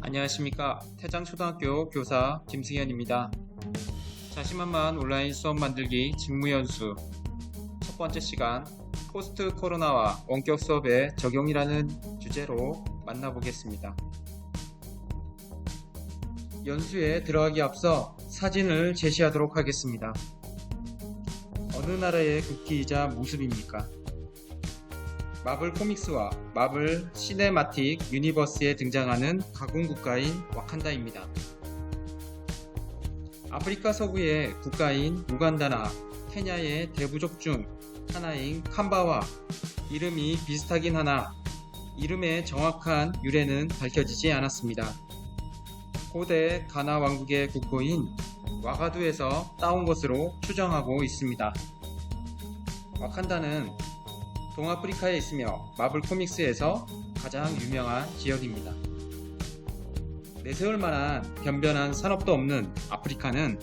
안녕하십니까. 태장초등학교 교사 김승현입니다. 자신만만 온라인 수업 만들기 직무연수 첫 번째 시간 포스트 코로나와 원격 수업의 적용이라는 주제로 만나보겠습니다. 연수에 들어가기 앞서 사진을 제시하도록 하겠습니다. 어느 나라의 국기이자 모습입니까? 마블 코믹스와 마블 시네마틱 유니버스에 등장하는 가공 국가인 와칸다입니다. 아프리카 서부의 국가인 우간다나 케냐의 대부족 중 하나인 캄바와 이름이 비슷하긴 하나 이름의 정확한 유래는 밝혀지지 않았습니다. 고대 가나 왕국의 국보인 와가두에서 따온 것으로 추정하고 있습니다. 와칸다는 동아프리카에 있으며 마블 코믹스에서 가장 유명한 지역입니다. 내세울 만한 변변한 산업도 없는 아프리카는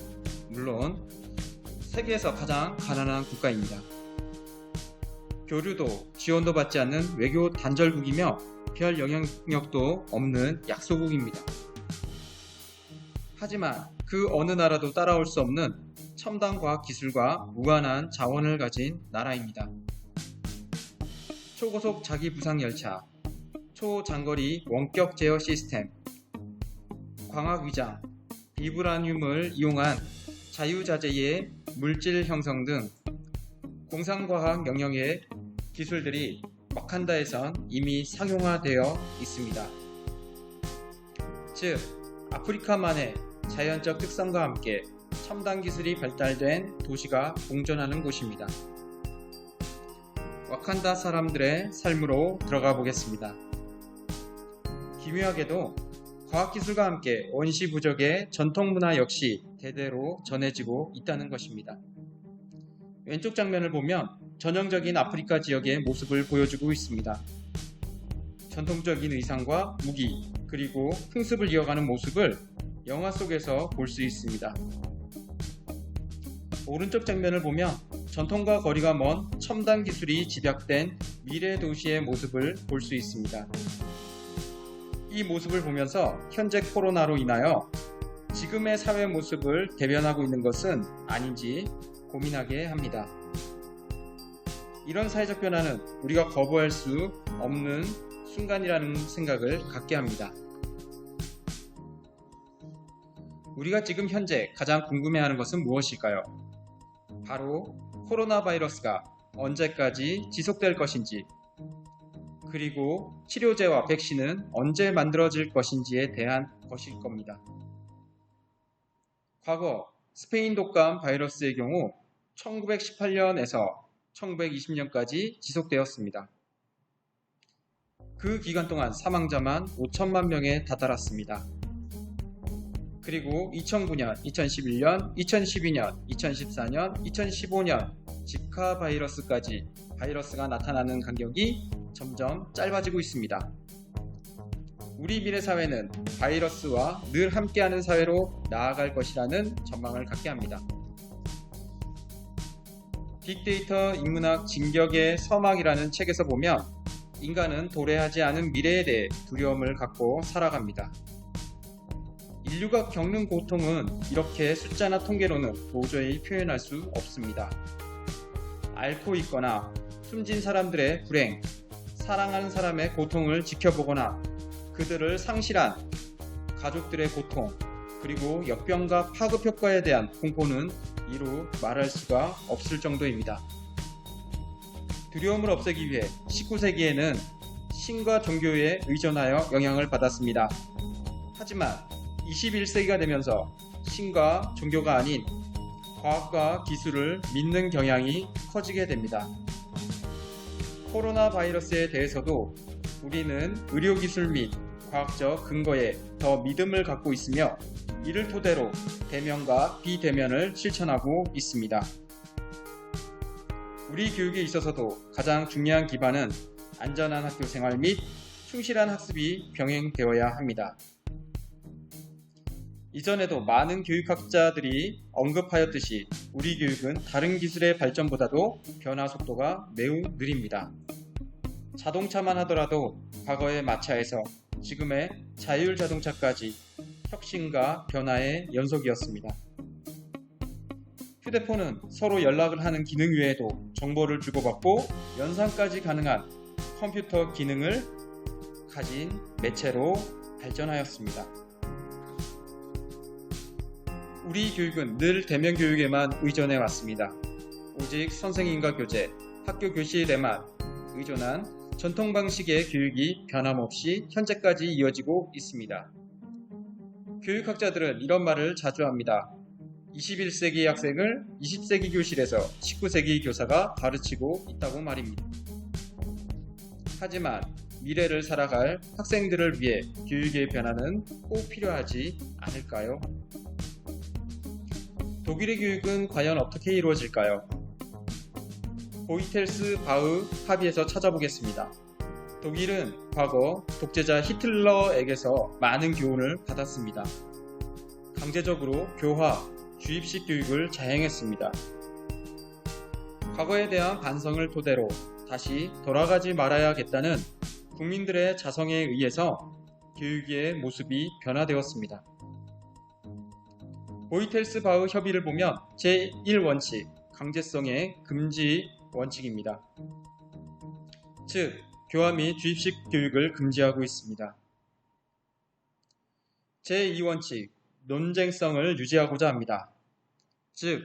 물론 세계에서 가장 가난한 국가입니다. 교류도 지원도 받지 않는 외교 단절국이며 별 영향력도 없는 약소국입니다. 하지만 그 어느 나라도 따라올 수 없는 첨단 과학 기술과 무한한 자원을 가진 나라입니다. 초고속 자기부상 열차, 초장거리 원격 제어 시스템, 광학 위장, 비브라늄을 이용한 자유자재의 물질 형성 등 공상과학 영역의 기술들이 와칸다에선 이미 상용화되어 있습니다. 즉, 아프리카만의 자연적 특성과 함께 첨단 기술이 발달된 도시가 공존하는 곳입니다. 와칸다 사람들의 삶으로 들어가 보겠습니다. 기묘하게도 과학기술과 함께 원시 부족의 전통문화 역시 대대로 전해지고 있다는 것입니다. 왼쪽 장면을 보면 전형적인 아프리카 지역의 모습을 보여주고 있습니다. 전통적인 의상과 무기, 그리고 풍습을 이어가는 모습을 영화 속에서 볼 수 있습니다. 오른쪽 장면을 보면 전통과 거리가 먼 첨단 기술이 집약된 미래 도시의 모습을 볼 수 있습니다. 이 모습을 보면서 현재 코로나로 인하여 지금의 사회 모습을 대변하고 있는 것은 아닌지 고민하게 합니다. 이런 사회적 변화는 우리가 거부할 수 없는 순간이라는 생각을 갖게 합니다. 우리가 지금 현재 가장 궁금해하는 것은 무엇일까요? 바로 코로나 바이러스가 언제까지 지속될 것인지, 그리고 치료제와 백신은 언제 만들어질 것인지에 대한 것일 겁니다. 과거 스페인 독감 바이러스의 경우 1918년에서 1920년까지 지속되었습니다. 그 기간 동안 사망자만 5천만 명에 다다랐습니다. 그리고 2009년, 2011년, 2012년, 2014년, 2015년 지카 바이러스까지 바이러스가 나타나는 간격이 점점 짧아지고 있습니다. 우리 미래 사회는 바이러스와 늘 함께하는 사회로 나아갈 것이라는 전망을 갖게 합니다. 빅데이터 인문학 진격의 서막이라는 책에서 보면 인간은 도래하지 않은 미래에 대해 두려움을 갖고 살아갑니다. 인류가 겪는 고통은 이렇게 숫자나 통계로는 도저히 표현할 수 없습니다. 앓고 있거나 숨진 사람들의 불행, 사랑하는 사람의 고통을 지켜보거나 그들을 상실한 가족들의 고통, 그리고 역병과 파급 효과에 대한 공포는 이루 말할 수가 없을 정도입니다. 두려움을 없애기 위해 19세기에는 신과 종교에 의존하여 영향을 받았습니다. 하지만 21세기가 되면서 신과 종교가 아닌 과학과 기술을 믿는 경향이 커지게 됩니다. 코로나 바이러스에 대해서도 우리는 의료기술 및 과학적 근거에 더 믿음을 갖고 있으며 이를 토대로 대면과 비대면을 실천하고 있습니다. 우리 교육에 있어서도 가장 중요한 기반은 안전한 학교 생활 및 충실한 학습이 병행되어야 합니다. 이전에도 많은 교육학자들이 언급하였듯이 우리 교육은 다른 기술의 발전보다도 변화 속도가 매우 느립니다. 자동차만 하더라도 과거의 마차에서 지금의 자율자동차까지 혁신과 변화의 연속이었습니다. 휴대폰은 서로 연락을 하는 기능 외에도 정보를 주고받고 연상까지 가능한 컴퓨터 기능을 가진 매체로 발전하였습니다. 우리 교육은 늘 대면 교육에만 의존해 왔습니다. 오직 선생님과 교재, 학교 교실에만 의존한 전통 방식의 교육이 변함없이 현재까지 이어지고 있습니다. 교육학자들은 이런 말을 자주 합니다. 21세기 학생을 20세기 교실에서 19세기 교사가 가르치고 있다고 말입니다. 하지만 미래를 살아갈 학생들을 위해 교육의 변화는 꼭 필요하지 않을까요? 독일의 교육은 과연 어떻게 이루어질까요? 보이텔스 바흐 합의에서 찾아보겠습니다. 독일은 과거 독재자 히틀러에게서 많은 교훈을 받았습니다. 강제적으로 교화, 주입식 교육을 자행했습니다. 과거에 대한 반성을 토대로 다시 돌아가지 말아야겠다는 국민들의 자성에 의해서 교육의 모습이 변화되었습니다. 보이텔스 바흐 협의를 보면 제1원칙, 강제성의 금지 원칙입니다. 즉, 교화 및 주입식 교육을 금지하고 있습니다. 제2원칙, 논쟁성을 유지하고자 합니다. 즉,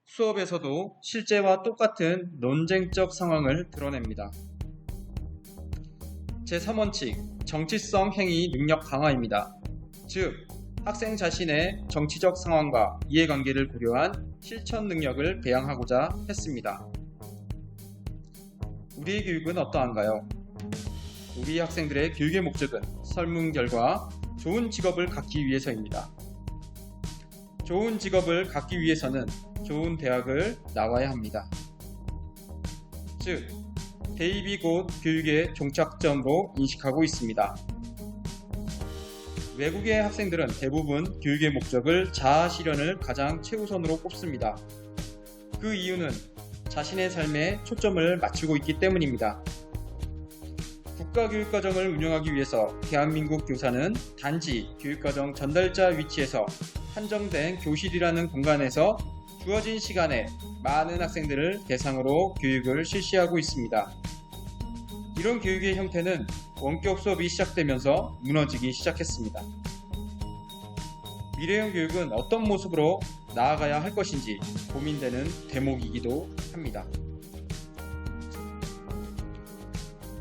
수업에서도 실제와 똑같은 논쟁적 상황을 드러냅니다. 제3원칙, 정치성 행위 능력 강화입니다. 즉, 학생 자신의 정치적 상황과 이해관계를 고려한 실천 능력을 배양하고자 했습니다. 우리의 교육은 어떠한가요? 우리 학생들의 교육의 목적은 설문결과 좋은 직업을 갖기 위해서입니다. 좋은 직업을 갖기 위해서는 좋은 대학을 나와야 합니다. 즉, 대입이 곧 교육의 종착점으로 인식하고 있습니다. 외국의 학생들은 대부분 교육의 목적을 자아 실현을 가장 최우선으로 꼽습니다. 그 이유는 자신의 삶에 초점을 맞추고 있기 때문입니다. 국가교육과정을 운영하기 위해서 대한민국 교사는 단지 교육과정 전달자 위치에서 한정된 교실이라는 공간에서 주어진 시간에 많은 학생들을 대상으로 교육을 실시하고 있습니다. 이런 교육의 형태는 원격 수업이 시작되면서 무너지기 시작했습니다. 미래형 교육은 어떤 모습으로 나아가야 할 것인지 고민되는 대목이기도 합니다.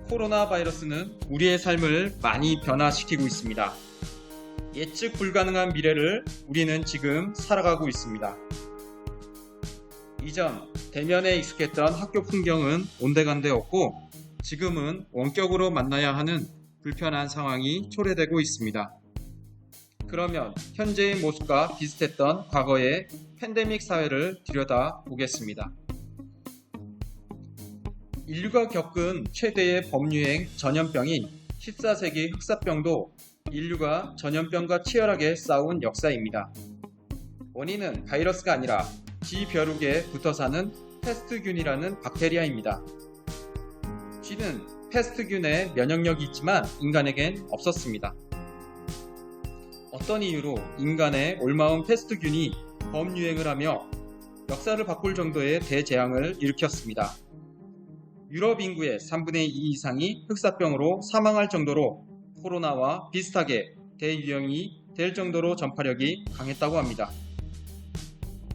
코로나 바이러스는 우리의 삶을 많이 변화시키고 있습니다. 예측 불가능한 미래를 우리는 지금 살아가고 있습니다. 이전 대면에 익숙했던 학교 풍경은 온데간데 없고 지금은 원격으로 만나야 하는 불편한 상황이 초래되고 있습니다. 그러면 현재의 모습과 비슷했던 과거의 팬데믹 사회를 들여다보겠습니다. 인류가 겪은 최대의 범유행 전염병인 14세기 흑사병도 인류가 전염병과 치열하게 싸운 역사입니다. 원인은 바이러스가 아니라 지벼룩에 붙어 사는 패스트균이라는 박테리아입니다. 쥐는 패스트균에 면역력이 있지만 인간에겐 없었습니다. 어떤 이유로 인간의 올마운 패스트균이 범유행을 하며 역사를 바꿀 정도의 대재앙을 일으켰습니다. 유럽 인구의 3분의 2 이상이 흑사병으로 사망할 정도로 코로나와 비슷하게 대유행이 될 정도로 전파력이 강했다고 합니다.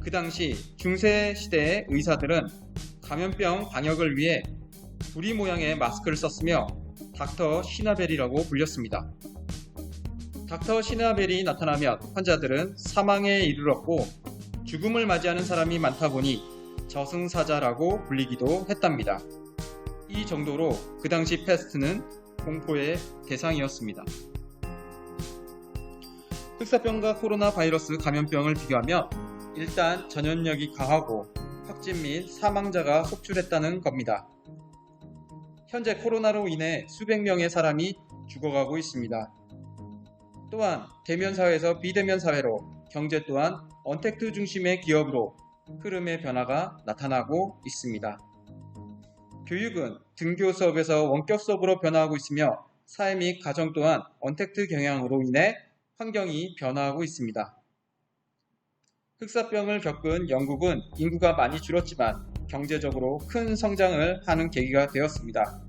그 당시 중세 시대의 의사들은 감염병 방역을 위해 부리 모양의 마스크를 썼으며 닥터 시나벨이라고 불렸습니다. 닥터 시나벨이 나타나면 환자들은 사망에 이르렀고 죽음을 맞이하는 사람이 많다 보니 저승사자라고 불리기도 했답니다. 이 정도로 그 당시 패스트는 공포의 대상이었습니다. 흑사병과 코로나 바이러스 감염병을 비교하면 일단 전염력이 강하고 확진 및 사망자가 속출했다는 겁니다. 현재 코로나로 인해 수백 명의 사람이 죽어가고 있습니다. 또한 대면 사회에서 비대면 사회로 경제 또한 언택트 중심의 기업으로 흐름의 변화가 나타나고 있습니다. 교육은 등교 수업에서 원격 수업으로 변화하고 있으며 사회 및 가정 또한 언택트 경향으로 인해 환경이 변화하고 있습니다. 흑사병을 겪은 영국은 인구가 많이 줄었지만 경제적으로 큰 성장을 하는 계기가 되었습니다.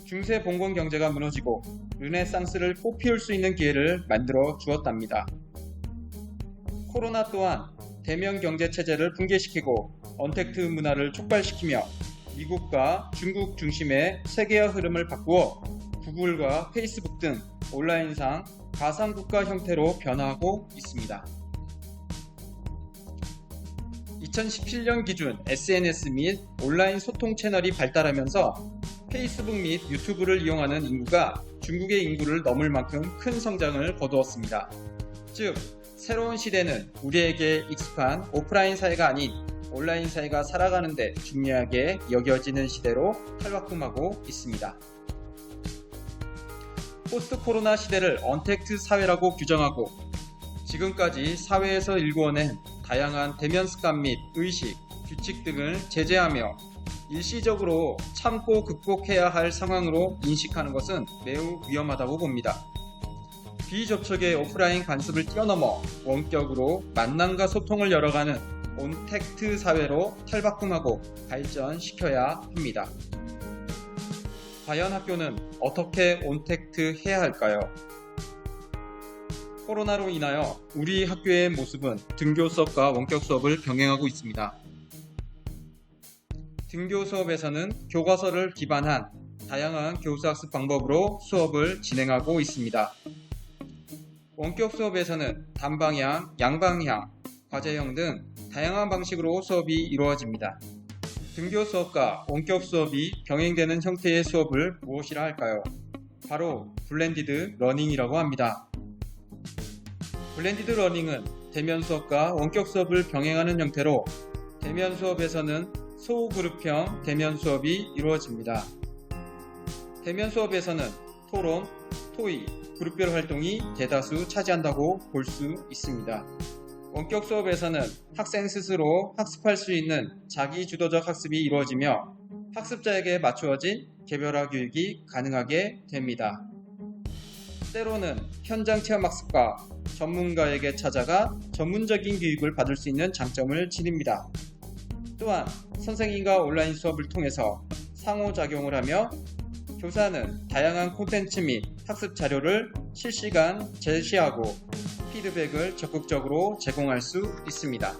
중세 봉건 경제가 무너지고 르네상스를 꽃피울 수 있는 기회를 만들어 주었답니다. 코로나 또한 대면 경제 체제를 붕괴시키고 언택트 문화를 촉발시키며 미국과 중국 중심의 세계화 흐름을 바꾸어 구글과 페이스북 등 온라인상 가상국가 형태로 변화하고 있습니다. 2017년 기준 SNS 및 온라인 소통 채널이 발달하면서 페이스북 및 유튜브를 이용하는 인구가 중국의 인구를 넘을 만큼 큰 성장을 거두었습니다. 즉, 새로운 시대는 우리에게 익숙한 오프라인 사회가 아닌 온라인 사회가 살아가는데 중요하게 여겨지는 시대로 탈바꿈하고 있습니다. 포스트 코로나 시대를 언택트 사회라고 규정하고 지금까지 사회에서 일구어낸 다양한 대면 습관 및 의식, 규칙 등을 제재하며 일시적으로 참고 극복해야 할 상황으로 인식하는 것은 매우 위험하다고 봅니다. 비접촉의 오프라인 관습을 뛰어넘어 원격으로 만남과 소통을 열어가는 언택트 사회로 탈바꿈하고 발전시켜야 합니다. 과연 학교는 어떻게 언택트 해야 할까요? 코로나로 인하여 우리 학교의 모습은 등교 수업과 원격 수업을 병행하고 있습니다. 등교 수업에서는 교과서를 기반한 다양한 교수학습 방법으로 수업을 진행하고 있습니다. 원격 수업에서는 단방향, 양방향, 과제형 등 다양한 방식으로 수업이 이루어집니다. 등교 수업과 원격 수업이 병행되는 형태의 수업을 무엇이라 할까요? 바로 블렌디드 러닝이라고 합니다. 블렌디드 러닝은 대면 수업과 원격 수업을 병행하는 형태로 대면 수업에서는 소그룹형 대면 수업이 이루어집니다. 대면 수업에서는 토론, 토의, 그룹별 활동이 대다수 차지한다고 볼 수 있습니다. 원격 수업에서는 학생 스스로 학습할 수 있는 자기주도적 학습이 이루어지며 학습자에게 맞추어진 개별화 교육이 가능하게 됩니다. 때로는 현장 체험 학습과 전문가에게 찾아가 전문적인 교육을 받을 수 있는 장점을 지닙니다. 또한 선생님과 온라인 수업을 통해서 상호작용을 하며 교사는 다양한 콘텐츠 및 학습 자료를 실시간 제시하고 피드백을 적극적으로 제공할 수 있습니다.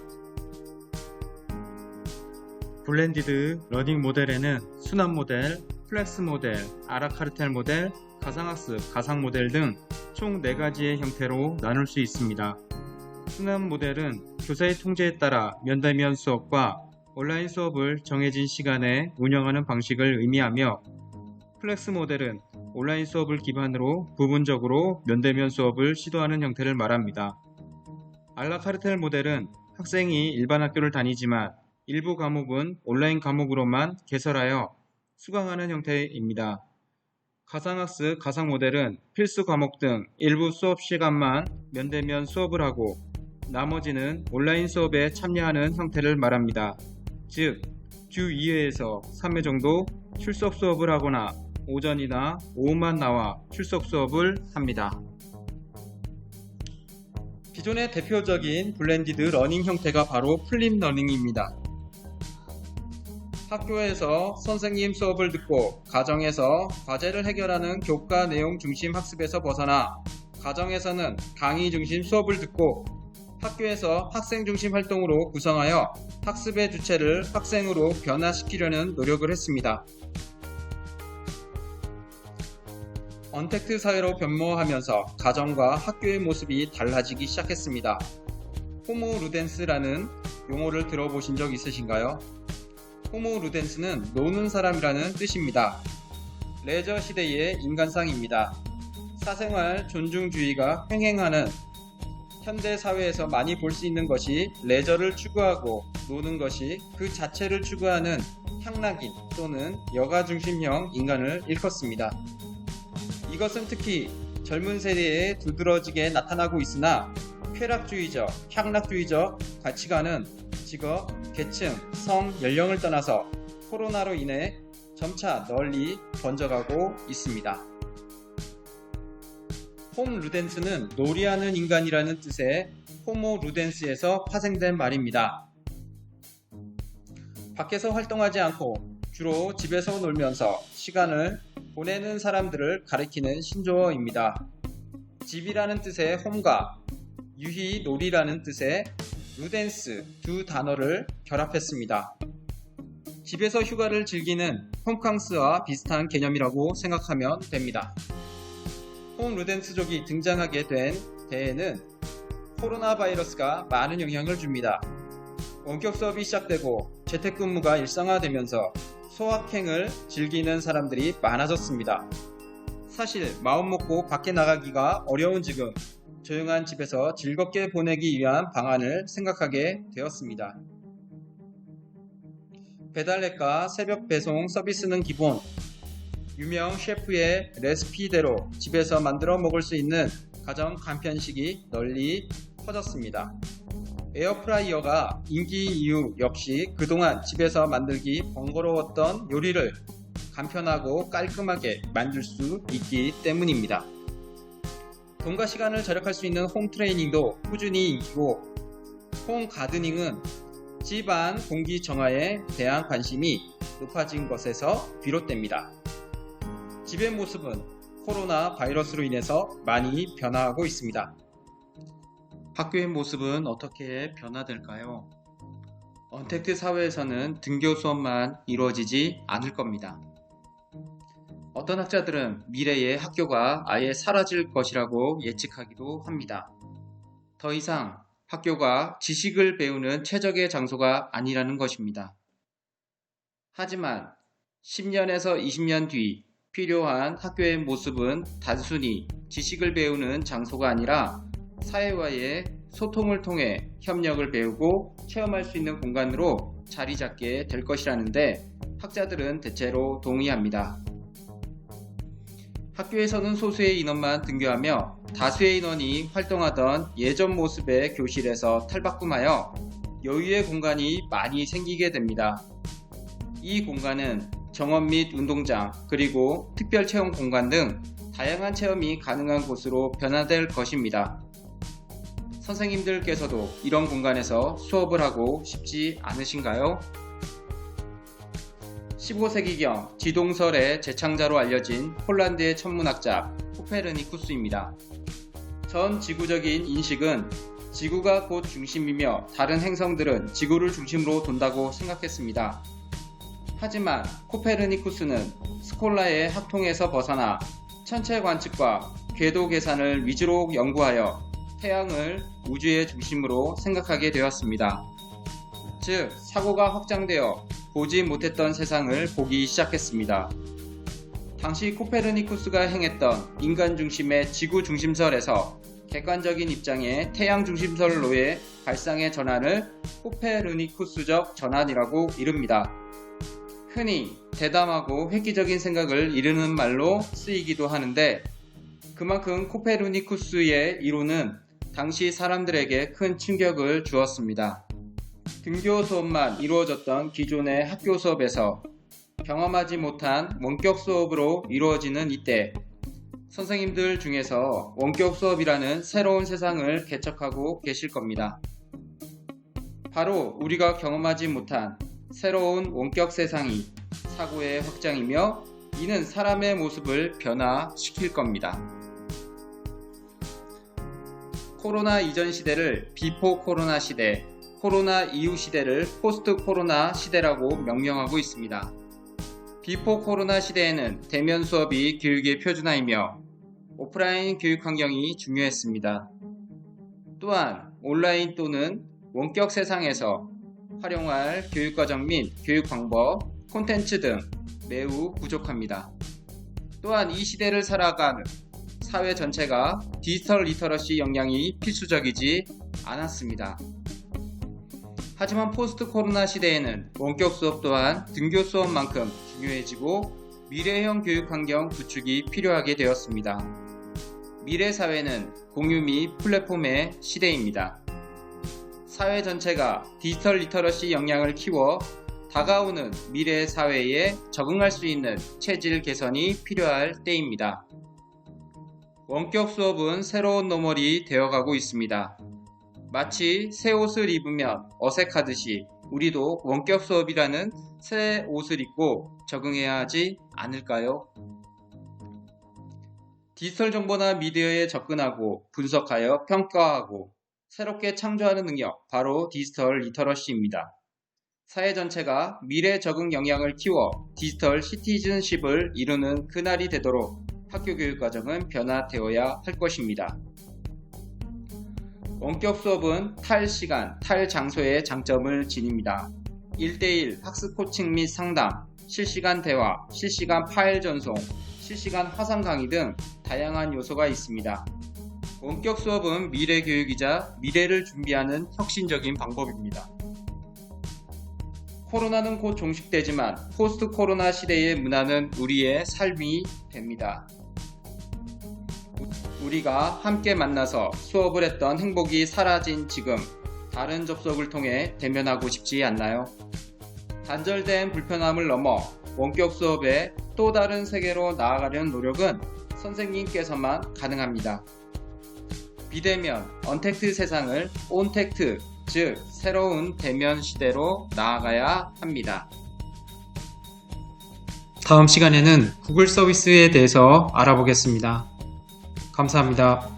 블렌디드 러닝 모델에는 순환 모델, 플렉스 모델, 아라카르텔 모델, 가상학습, 가상 모델 등 총 4가지의 형태로 나눌 수 있습니다. 순환 모델은 교사의 통제에 따라 면대면 수업과 온라인 수업을 정해진 시간에 운영하는 방식을 의미하며 플렉스 모델은 온라인 수업을 기반으로 부분적으로 면대면 수업을 시도하는 형태를 말합니다. 알라카르텔 모델은 학생이 일반 학교를 다니지만 일부 과목은 온라인 과목으로만 개설하여 수강하는 형태입니다. 가상학습, 가상 모델은 필수 과목 등 일부 수업 시간만 면대면 수업을 하고 나머지는 온라인 수업에 참여하는 형태를 말합니다. 즉, 주 2회에서 3회 정도 출석 수업을 하거나 오전이나 오후만 나와 출석 수업을 합니다. 기존의 대표적인 블렌디드 러닝 형태가 바로 플립 러닝입니다. 학교에서 선생님 수업을 듣고 가정에서 과제를 해결하는 교과 내용 중심 학습에서 벗어나 가정에서는 강의 중심 수업을 듣고 학교에서 학생 중심 활동으로 구성하여 학습의 주체를 학생으로 변화시키려는 노력을 했습니다. 언택트 사회로 변모하면서 가정과 학교의 모습이 달라지기 시작했습니다. 호모 루덴스라는 용어를 들어보신 적 있으신가요? 호모 루덴스는 노는 사람이라는 뜻입니다. 레저 시대의 인간상입니다. 사생활 존중주의가 횡행하는 현대 사회에서 많이 볼 수 있는 것이 레저를 추구하고 노는 것이 그 자체를 추구하는 향락인 또는 여가 중심형 인간을 일컫습니다. 이것은 특히 젊은 세대에 두드러지게 나타나고 있으나 쾌락주의적, 향락주의적 가치관은 직업, 계층, 성, 연령을 떠나서 코로나로 인해 점차 널리 번져가고 있습니다. 홈 루덴스는 놀이하는 인간이라는 뜻의 호모 루덴스에서 파생된 말입니다. 밖에서 활동하지 않고 주로 집에서 놀면서 시간을 보내는 사람들을 가리키는 신조어입니다. 집이라는 뜻의 홈과 유희 놀이라는 뜻의 루덴스 두 단어를 결합했습니다. 집에서 휴가를 즐기는 홈캉스와 비슷한 개념이라고 생각하면 됩니다. 홈 루덴스족이 등장하게 된 데에는 코로나 바이러스가 많은 영향을 줍니다. 원격 수업이 시작되고 재택근무가 일상화되면서 소확행을 즐기는 사람들이 많아졌습니다. 사실 마음 먹고 밖에 나가기가 어려운 지금 조용한 집에서 즐겁게 보내기 위한 방안을 생각하게 되었습니다. 배달앱과 새벽 배송 서비스는 기본, 유명 셰프의 레시피대로 집에서 만들어 먹을 수 있는 가정 간편식이 널리 퍼졌습니다. 에어프라이어가 인기 이유 역시 그동안 집에서 만들기 번거로웠던 요리를 간편하고 깔끔하게 만들 수 있기 때문입니다. 돈과 시간을 절약할 수 있는 홈 트레이닝도 꾸준히 인기고, 홈 가드닝은 집안 공기 정화에 대한 관심이 높아진 것에서 비롯됩니다. 집의 모습은 코로나 바이러스로 인해서 많이 변화하고 있습니다. 학교의 모습은 어떻게 변화될까요? 언택트 사회에서는 등교 수업만 이루어지지 않을 겁니다. 어떤 학자들은 미래의 학교가 아예 사라질 것이라고 예측하기도 합니다. 더 이상 학교가 지식을 배우는 최적의 장소가 아니라는 것입니다. 하지만 10년에서 20년 뒤 필요한 학교의 모습은 단순히 지식을 배우는 장소가 아니라 사회와의 소통을 통해 협력을 배우고 체험할 수 있는 공간으로 자리 잡게 될 것이라는데 학자들은 대체로 동의합니다. 학교에서는 소수의 인원만 등교하며 다수의 인원이 활동하던 예전 모습의 교실에서 탈바꿈하여 여유의 공간이 많이 생기게 됩니다. 이 공간은 정원 및 운동장, 그리고 특별 체험 공간 등 다양한 체험이 가능한 곳으로 변화될 것입니다. 선생님들께서도 이런 공간에서 수업을 하고 싶지 않으신가요? 15세기경 지동설의 재창자로 알려진 폴란드의 천문학자 코페르니쿠스입니다. 전 지구적인 인식은 지구가 곧 중심이며 다른 행성들은 지구를 중심으로 돈다고 생각했습니다. 하지만 코페르니쿠스는 스콜라의 학통에서 벗어나 천체 관측과 궤도 계산을 위주로 연구하여 태양을 우주의 중심으로 생각하게 되었습니다. 즉, 사고가 확장되어 보지 못했던 세상을 보기 시작했습니다. 당시 코페르니쿠스가 행했던 인간 중심의 지구 중심설에서 객관적인 입장의 태양 중심설로의 발상의 전환을 코페르니쿠스적 전환이라고 이릅니다. 흔히 대담하고 획기적인 생각을 이르는 말로 쓰이기도 하는데, 그만큼 코페르니쿠스의 이론은 당시 사람들에게 큰 충격을 주었습니다. 등교 수업만 이루어졌던 기존의 학교 수업에서 경험하지 못한 원격 수업으로 이루어지는 이때, 선생님들 중에서 원격 수업이라는 새로운 세상을 개척하고 계실 겁니다. 바로 우리가 경험하지 못한 새로운 원격 세상이 사고의 확장이며, 이는 사람의 모습을 변화시킬 겁니다. 코로나 이전 시대를 비포 코로나 시대, 코로나 이후 시대를 포스트 코로나 시대라고 명명하고 있습니다. 비포 코로나 시대에는 대면 수업이 교육의 표준화이며 오프라인 교육 환경이 중요했습니다. 또한 온라인 또는 원격 세상에서 활용할 교육과정 및 교육 방법, 콘텐츠 등 매우 부족합니다. 또한 이 시대를 살아가는 사회 전체가 디지털 리터러시 역량이 필수적이지 않았습니다. 하지만 포스트 코로나 시대에는 원격 수업 또한 등교 수업만큼 중요해지고 미래형 교육 환경 구축이 필요하게 되었습니다. 미래 사회는 공유 및 플랫폼의 시대입니다. 사회 전체가 디지털 리터러시 역량을 키워 다가오는 미래 사회에 적응할 수 있는 체질 개선이 필요할 때입니다. 원격 수업은 새로운 노멀이 되어가고 있습니다. 마치 새 옷을 입으면 어색하듯이 우리도 원격 수업이라는 새 옷을 입고 적응해야 하지 않을까요? 디지털 정보나 미디어에 접근하고 분석하여 평가하고 새롭게 창조하는 능력, 바로 디지털 리터러시입니다. 사회 전체가 미래 적응 역량을 키워 디지털 시티즌십을 이루는 그날이 되도록 학교 교육 과정은 변화되어야 할 것입니다. 원격 수업은 탈시간, 탈장소의 장점을 지닙니다. 1대1 학습 코칭 및 상담, 실시간 대화, 실시간 파일 전송, 실시간 화상 강의 등 다양한 요소가 있습니다. 원격 수업은 미래 교육이자 미래를 준비하는 혁신적인 방법입니다. 코로나는 곧 종식되지만 포스트 코로나 시대의 문화는 우리의 삶이 됩니다. 우리가 함께 만나서 수업을 했던 행복이 사라진 지금, 다른 접속을 통해 대면하고 싶지 않나요? 단절된 불편함을 넘어 원격 수업의 또 다른 세계로 나아가려는 노력은 선생님께서만 가능합니다. 비대면, 언택트 세상을 온택트, 즉 새로운 대면 시대로 나아가야 합니다. 다음 시간에는 구글 서비스에 대해서 알아보겠습니다. 감사합니다.